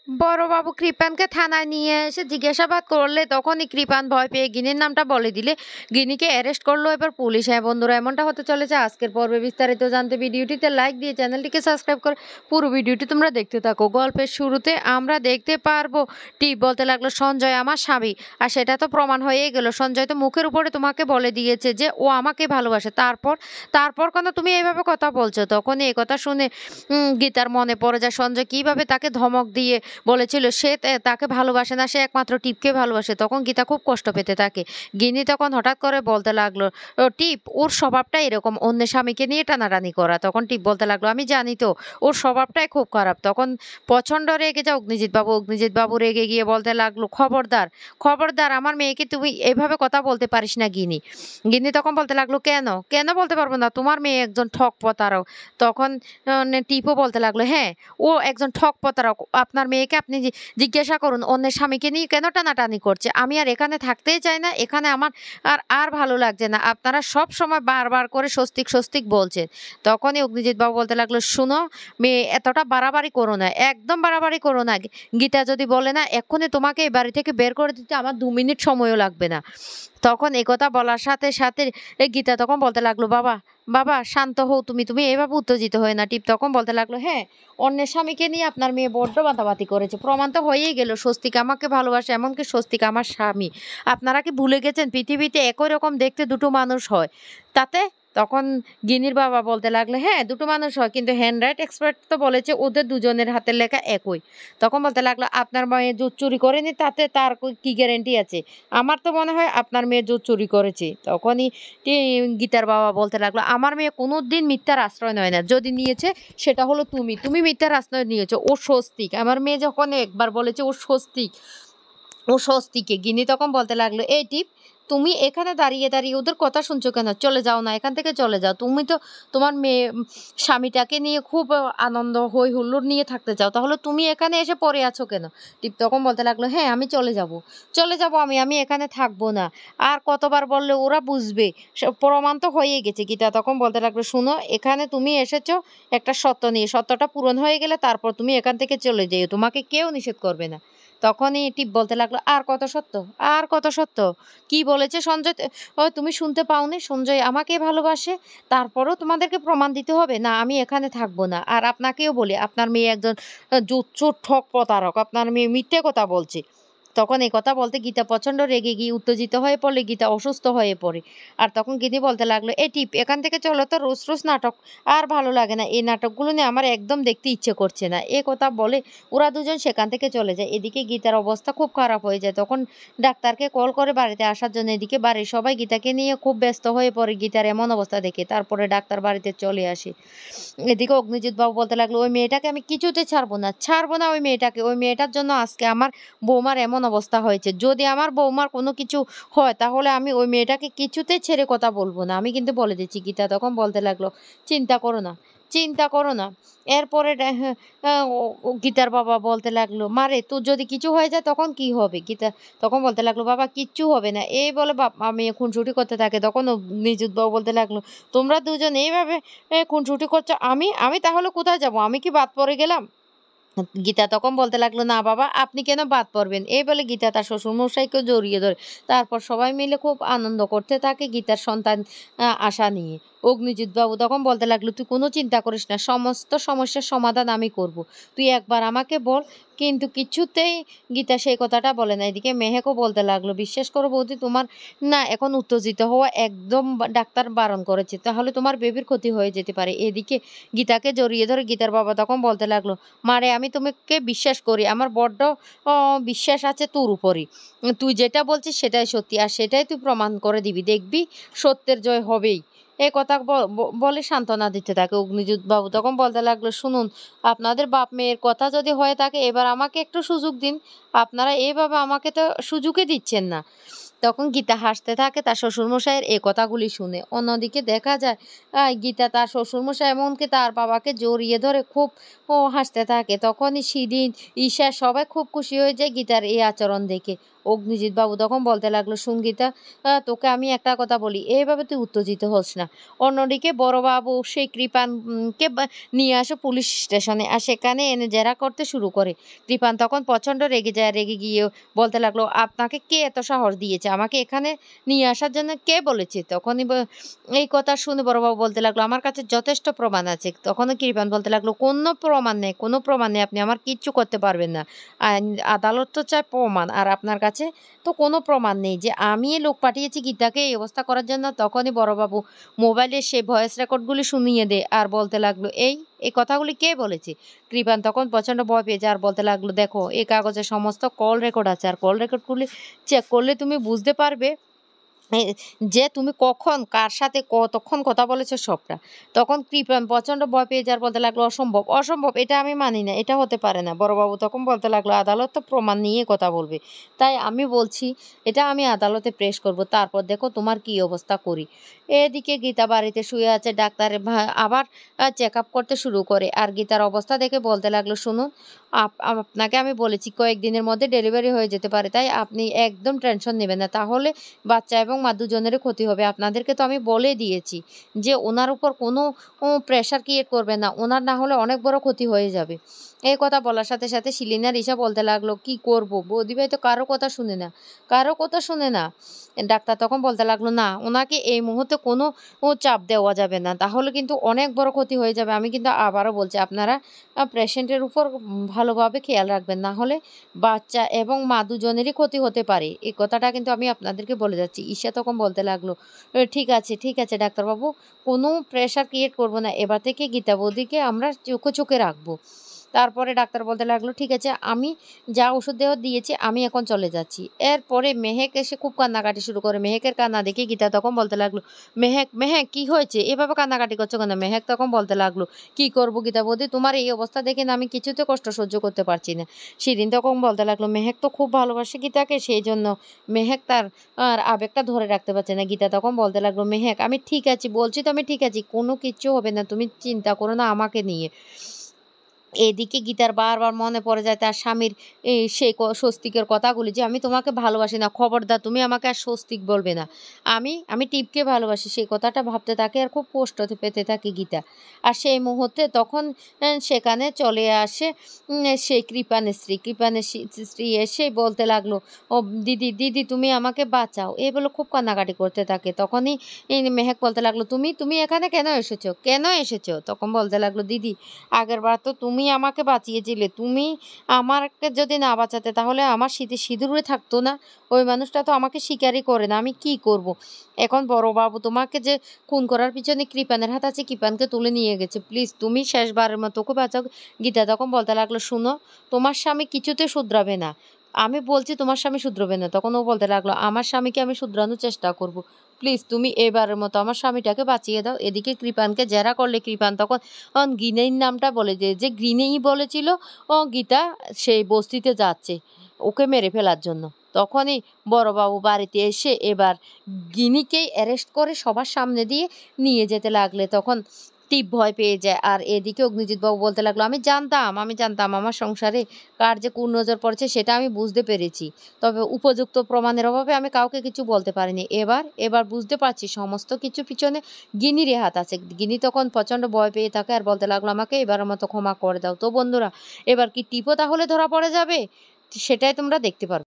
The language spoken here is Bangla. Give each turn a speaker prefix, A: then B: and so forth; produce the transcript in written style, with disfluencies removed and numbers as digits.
A: বড়বাবু কৃপানকে থানায় নিয়ে এসে জিজ্ঞাসাবাদ করলে তখনই কৃপান ভয় পেয়ে গিনির নামটা বলে দিলে গিনিকে অ্যারেস্ট করলো এবার পুলিশ। হ্যাঁ বন্ধুরা, এমনটা হতে চলেছে আজকের পর্বে। বিস্তারিত জানতে ভিডিওটিতে লাইক দিয়ে চ্যানেলটিকে সাবস্ক্রাইব করে পুরো ভিডিওটি তোমরা দেখতে থাকো। গল্পের শুরুতে আমরা দেখতে পারবো টিপ বলতে লাগলো, সঞ্জয় আমার স্বামী, আর সেটা তো প্রমাণ হয়েই গেল। সঞ্জয় তো মুখের উপরে তোমাকে বলে দিয়েছে যে ও আমাকে ভালোবাসে, তারপর তারপর কেন তুমি এইভাবে কথা বলছো? তখনই এই কথা শুনে গীতার মনে পড়ে যায় সঞ্জয় কিভাবে তাকে ধমক দিয়ে বলেছিল সে তাকে ভালোবাসে না, সে একমাত্র টিপকে ভালোবাসে। তখন গীতা খুব কষ্ট পেতে থাকে। গিনি তখন হঠাৎ করে বলতে লাগলো, ও টিপ, ওর স্বভাবটা এরকম, অন্যের স্বামীকে নিয়ে টানাটানি করা। তখন টিপ বলতে লাগলো, আমি জানি তো, ওর স্বভাবটাই খুব খারাপ। তখন প্রচণ্ড রেগে যায় অগ্নিজিৎ বাবু। অগ্নিজিৎ বাবু রেগে গিয়ে বলতে লাগলো, খবরদার খবরদার, আমার মেয়েকে তুমি এভাবে কথা বলতে পারিস না গিনি। গিনি তখন বলতে লাগলো, কেন কেন বলতে পারবো না, তোমার মেয়ে একজন ঠক প্রতারক। তখন টিপও বলতে লাগলো, হ্যাঁ, ও একজন ঠক প্রতারক। আপনার মেয়েকে আপনি জিজ্ঞাসা করুন অন্যের স্বামীকে নিয়ে কেন টানাটানি করছে। আমি আর এখানে থাকতেই চাই না, এখানে আমার আর আর ভালো লাগছে না। আপনারা সব সময় বারবার করে স্বস্তিক স্বস্তিক বলছেন। তখনই অগ্নিজিৎ বাবু বলতে লাগলো, শুনো মেয়ে, এতটা বাড়াবাড়ি করো না, একদম বাড়াবাড়ি করো না। গীতা যদি বলে না এক্ষুনি তোমাকে এই বাড়ি থেকে বের করে দিতে আমার 2 মিনিট সময়ও লাগবে না। তখন একথা বলার সাথে সাথে গীতা তখন বলতে লাগলো, বাবা বাবা শান্ত হও, তুমি তুমি এভাবে উত্তেজিত হয়ে না। টিপ তখন বলতে লাগলো, হ্যাঁ, অন্যের স্বামীকে নিয়ে আপনার মেয়ে বড্ড বাতাবাতি করেছে, প্রমাণ তো হয়েই গেল স্বস্তিক আমাকে ভালোবাসে, এমনকি স্বস্তিক আমার স্বামী। আপনারা কি ভুলে গেছেন পৃথিবীতে একই রকম দেখতে দুটো মানুষ হয়? তাতে তখন গিনির বাবা বলতে লাগলো, হ্যাঁ দুটো মানুষ হয়, কিন্তু হ্যান্ডরাইট এক্সপার্ট তো বলেছে ওদের দুজনের হাতের লেখা একই। তখন বলতে লাগলো, আপনার মেয়ে জুত চুরি করেনি, তাতে তার কি গ্যারেন্টি আছে? আমার তো মনে হয় আপনার মেয়ে জুত চুরি করেছে। তখনই গীতার বাবা বলতে লাগলো, আমার মেয়ে কোনো দিন মিথ্যার আশ্রয় নেয় না, যদি নিয়েছে সেটা হলো তুমি, তুমি মিথ্যার আশ্রয় নিয়েছো। ও স্বস্তিক, আমার মেয়ে যখন একবার বলেছে ও স্বস্তিক, ও স্বস্তিকে। গিনি তখন বলতে লাগলো, এই টিপ, তুমি এখানে দাঁড়িয়ে দাঁড়িয়ে ওদের কথা শুনছো কেন? চলে যাও না, এখান থেকে চলে যাও। তুমি তো তোমার মেয়ে স্বামীটাকে নিয়ে খুব আনন্দ হই হুল্লোড় নিয়ে থাকতে চাও, তাহলে তুমি এখানে এসে পড়ে আছো কেন? টিপ তখন বলতে লাগলো, হ্যাঁ আমি চলে যাব, চলে যাব, আমি এখানে থাকবো না। আর কতবার বললে ওরা বুঝবে, প্রমাণ তো হয়ে গেছে। গীতা তখন বলতে লাগলো, শুনো, এখানে তুমি এসেছো একটা সত্য নিয়ে, সত্যটা পূরণ হয়ে গেলে তারপর তুমি এখান থেকে চলে যেও, তোমাকে কেউ নিষেধ করবে না। তখনই টিপ বলতে লাগলো, আর কত সত্য, আর কত সত্য? কি বলেছে সঞ্জয়? ও তুমি শুনতে পাওনি? সঞ্জয় আমাকে ভালোবাসে, তারপরও তোমাদেরকে প্রমাণ দিতে হবে না, আমি এখানে থাকবো না। আর আপনাকেও বলি, আপনার মেয়ে একজন জুচ্চোর ঠক প্রতারক, আপনার মেয়ে মিথ্যে কথা বলছে। তখন এই কথা বলতে গীতা প্রচণ্ড রেগে গিয়ে উত্তেজিত হয়ে পড়লে গীতা অসুস্থ হয়ে পড়ে। আর তখন গিনি বলতে লাগলো, এ টিপ, এখান থেকে চলো তো, রোজ রোজ নাটক আর ভালো লাগে না, এই নাটকগুলো নিয়ে আমার একদম দেখতে ইচ্ছে করছে না। এ কথা বলে ওরা দুজন সেখান থেকে চলে যায়। এদিকে গীতার অবস্থা খুব খারাপ হয়ে যায়। তখন ডাক্তারকে কল করে বাড়িতে আসার জন্য, এদিকে বাড়ির সবাই গীতাকে নিয়ে খুব ব্যস্ত হয়ে পড়ে গীতার এমন অবস্থা দেখে। তারপরে ডাক্তার বাড়িতে চলে আসে। এদিকে অগ্নিজিৎ বাবু বলতে লাগলো, ওই মেয়েটাকে আমি কিছুতে ছাড়বো না, ছাড়বো না ওই মেয়েটাকে। ওই মেয়েটার জন্য আজকে আমার বৌমার এমন অবস্থা হয়েছে। যদি আমার বৌমার কোনো কিছু হয় তাহলে আমি ওই মেয়েটাকে কিছুতে ছেড়ে কথা বলবো না, আমি কিন্তু বলে দিচ্ছি। গীতা তখন বলতে লাগলো, চিন্তা করো না, চিন্তা করো না। এরপরে গীতার বাবা বলতে লাগলো, মারে তোর যদি কিছু হয়ে যায় তখন কি হবে? গীতা তখন বলতে লাগলো, বাবা কিচ্ছু হবে না, এই বলে আমি খুনসুটি করতে থাকে। তখন নিযুত বাবু বলতে লাগলো, তোমরা দুজন এইভাবে খুনসুটি করছো, আমি আমি তাহলে কোথায় যাব? আমি কি বাদ পড়ে গেলাম? গীতা তখন বলতে লাগলো, না বাবা, আপনি কেন বাদ পড়বেন? এই বলে গীতা তার শ্বশুরমশাইকে জড়িয়ে ধরে। তারপর সবাই মিলে খুব আনন্দ করতে থাকে গীতার সন্তান আশা নিয়ে। অগ্নিজিৎ বাবু তখন বলতে লাগলো, তুই কোনো চিন্তা করিস না, সমস্ত সমস্যার সমাধান আমি করব, তুই একবার আমাকে বল। কিন্তু কিছুতেই গীতা সেই কথাটা বলে না। এদিকে মেহেকও বলতে লাগলো, বিশ্বাস করো বৌদি, তোমার না এখন উত্তেজিত হওয়া একদম ডাক্তার বারণ করেছে, তাহলে তোমার বেবির ক্ষতি হয়ে যেতে পারে। এদিকে গীতাকে জড়িয়ে ধরে গীতার বাবা তখন বলতে লাগলো, মারে আমি তোমাকে বিশ্বাস করি, আমার বড্ড বিশ্বাস আছে তোর উপরই। তুই যেটা বলছিস সেটাই সত্যি, আর সেটাই তুই প্রমাণ করে দিবি, দেখবি সত্যের জয় হবেই। এ কথা বলে সান্ত্বনা দিতে থাকে। অগ্নিজিৎ বাবু তখন বলতে লাগলো, শুনুন, আপনাদের বাপ মেয়ের কথা যদি হয়ে থাকে এবার আমাকে একটু সুযোগ দিন, আপনারা এইভাবে আমাকে তো সুযোগই দিচ্ছেন না। তখন গীতা হাসতে থাকে তার শ্বশুরমশাইয়ের এই কথাগুলি শুনে। অন্যদিকে দেখা যায় গীতা তার শ্বশুরমশাই এমনকি তার বাবাকে জড়িয়ে ধরে খুব হাসতে থাকে। তখনই শিরিন, ঈশা সবাই খুব খুশি হয়ে যায় গীতার এই আচরণ দেখে। অগ্নিজিৎ বাবু তখন বলতে লাগলো, সঙ্গীতা, তোকে আমি একটা কথা বলি, এইভাবে তুই উত্তেজিত হোস না। অন্যদিকে বড়বাবু সেই কৃপানকে নিয়ে আসে পুলিশ স্টেশনে, আর সেখানে এনে জেরা করতে শুরু করে। কৃপান তখন প্রচণ্ড রেগে যায়, রেগে গিয়ে বলতে লাগলো, আপনাকে কে এত সাহস দিয়েছে, আমাকে এখানে নিয়ে আসার জন্য কে বলেছে? তখনই এই কথা শুনে বড়বাবু বলতে লাগলো, আমার কাছে যথেষ্ট প্রমাণ আছে। তখনও কৃপান বলতে লাগলো, কোনো প্রমাণ নেই, কোনো প্রমাণ নেই, আপনি আমার কিচ্ছু করতে পারবেন না। আদালত তো চায় প্রমাণ, আর আপনার কাছে তো কোনো প্রমাণ নেই যে আমি লোক পাঠিয়েছি গীতাকে এই অবস্থা করার জন্য। তখনই বড়বাবু মোবাইলে সে ভয়েস রেকর্ডগুলি শুনিয়ে দেয় আর বলতে লাগলো, এই কথাগুলি কে বলেছে? কৃপান তখন প্রচণ্ড ভয় পেয়ে যায় আর বলতে লাগলো, দেখো, এই কাগজে সমস্ত কল রেকর্ড আছে, আর কল রেকর্ডগুলি চেক করলে তুমি বুঝতে পারবে এ যে তুমি কখন কার সাথে কতক্ষণ কথা বলেছো সবটা। তখন কৃপান প্রচণ্ড ভয় পেয়ে যাওয়ার বলতে লাগলো, অসম্ভব, অসম্ভব, এটা আমি মানি না, এটা হতে পারে না। বড়বাবু তখন বলতে লাগলো, আদালত তো প্রমাণ নিয়ে কথা বলবে, তাই আমি বলছি এটা আমি আদালতে পেশ করব, তারপর দেখো তোমার কি অবস্থা করি। এদিকে গীতা বাড়িতে শুয়ে আছে, ডাক্তার আবার চেক আপ করতে শুরু করে, আর গীতার অবস্থা দেখে বলতে লাগলো, শুনুন, আপনাকে আমি বলেছি কয়েকদিনের মধ্যে ডেলিভারি হয়ে যেতে পারে, তাই আপনি একদম টেনশন নেবেন না, তাহলে বাচ্চা এবং মা দুজনেরই ক্ষতি হবে। আপনাদেরকে তো আমি বলে দিয়েছি যে ওনার উপর কোনো প্রেশার ক্রিয়েট করবেন না, ওনার না হলে অনেক বড় ক্ষতি হয়ে যাবে। এই কথা বলার সাথে সাথে শিলিনা রিসা বলতে লাগলো, কি করব, বৌদিভাই তো কারো কথা শুনে না, কারো কথা শুনে না। ডাক্তার তখন বলতে লাগলো, না, ওনাকে এই মুহূর্তে কোনো চাপ দেওয়া যাবে না, তাহলে কিন্তু অনেক বড় ক্ষতি হয়ে যাবে। আমি কিন্তু আবারও বলছি, আপনারা পেশেন্টের উপর ভালোভাবে খেয়াল রাখবেন, না হলে বাচ্চা এবং মা দুজনেরই ক্ষতি হতে পারে। এই কথাটা কিন্তু আমি আপনাদেরকে বলে যাচ্ছি। ঈশা তখন বলতে লাগলো, ঠিক আছে, ঠিক আছে ডাক্তারবাবু, কোনো প্রেশার ক্রিয়েট করব না, এবার থেকে গীতা বৌদিকে আমরা চোখে চোখে রাখবো। তারপরে ডাক্তার বলতে লাগলো, ঠিক আছে, আমি যা ওষুধ দেওয়া দিয়েছি আমি এখন চলে যাচ্ছি। এরপরে মেহেক এসে খুব কান্নাকাটি শুরু করে। মেহেকের কান্না দেখে গীতা তখন বলতে লাগলো, মেহেক, মেহেক, কি হয়েছে, এভাবে কান্নাকাটি করছো কেন? মেহেক তখন বলতে লাগলো, কি করবো গীতা বৌদি, তোমার এই অবস্থা দেখে না আমি কিছুতে কষ্ট সহ্য করতে পারছি না। শিরিন তখন বলতে লাগলো, মেহেক তো খুব ভালোবাসে গীতাকে, সেই জন্য মেহেক তার আবেগটা ধরে রাখতে পারছে না। গীতা তখন বলতে লাগলো, মেহেক, আমি ঠিক আছি, বলছি তো আমি ঠিক আছি, কোনো কিচ্ছু হবে না, তুমি চিন্তা করো না আমাকে নিয়ে। এদিকে গীতার বারবার মনে পড়ে যায় তার স্বামীর সেই স্বস্তিকের কথাগুলি, যে আমি তোমাকে ভালোবাসি না, খবরদার তুমি আমাকে আর স্বস্তিক বলবে না, আমি আমি টিপকে ভালোবাসি, সেই কথাটা ভাবতে থাকে আর খুব কষ্ট পেতে থাকে গীতা। আর সেই মুহূর্তে তখন সেখানে চলে আসে সেই কৃপানের স্ত্রী। কৃপানের স্ত্রী এসে বলতে লাগলো, ও দিদি, দিদি, তুমি আমাকে বাঁচাও, এই বলে খুব কান্নাকাটি করতে থাকে। তখনই মেহেক বলতে লাগলো, তুমি তুমি এখানে কেন এসেছো, কেন এসেছো? তখন বলতে লাগলো, দিদি, আগেরবার তো তুমি আমাকে বাঁচিয়েছিলে, তুমি আমাকে যদি না বাঁচাতে তাহলে আমার সিঁদুরে থাকতো না, ওই মানুষটা তো আমাকে স্বীকারই করে না, আমি কি করব। এখন বড়বাবু তোমাকে যে খুন করার পিছনে কৃপানের হাত আছে, কৃপানকে তুলে নিয়ে গেছে, প্লিজ তুমি শেষবারের মতো ওকে বাঁচাও। গীতা তখন বলতে লাগলো, শুনো, তোমার স্বামী কিছুতে শুধরাবে না, আমি বলছি তোমার স্বামী শুধরবে না। তখন ও বলতে লাগলো, আমার স্বামীকে আমি শুধরানোর চেষ্টা করব, প্লিজ তুমি এবারের মতো আমার স্বামীটাকে বাঁচিয়ে দাও। এদিকে কৃপানকে জেরা করলে কৃপান তখন গ্রিনের নামটা বলে যে গ্রিনেই বলেছিল ও গীতা সেই বস্তিতে যাচ্ছে ওকে মেরে ফেলার জন্য। তখনই বড়বাবু বাড়িতে এসে এবার গিনিকেই অ্যারেস্ট করে সবার সামনে দিয়ে নিয়ে যেতে লাগলে। তখন টিপ ভয় পেয়ে যায়, আর এদিকে অগ্নিজিৎ বাবু বলতে লাগলো, আমি জানতাম আমার সংসারে কার যে কুনজর পড়েছে সেটা আমি বুঝতে পেরেছি, তবে উপযুক্ত প্রমাণের অভাবে আমি কাউকে কিছু বলতে পারিনি। এবার বুঝতে পারছি সমস্ত কিছু পিছনে গিনিরই হাত আছে। গিনি তখন প্রচণ্ড ভয় পেয়ে থাকে আর বলতে লাগলো, আমাকে এবারের মতো ক্ষমা করে দাও। তো বন্ধুরা, এবার কি টিপও তাহলে ধরা পড়ে যাবে? সেটাই তোমরা দেখতে পারবে।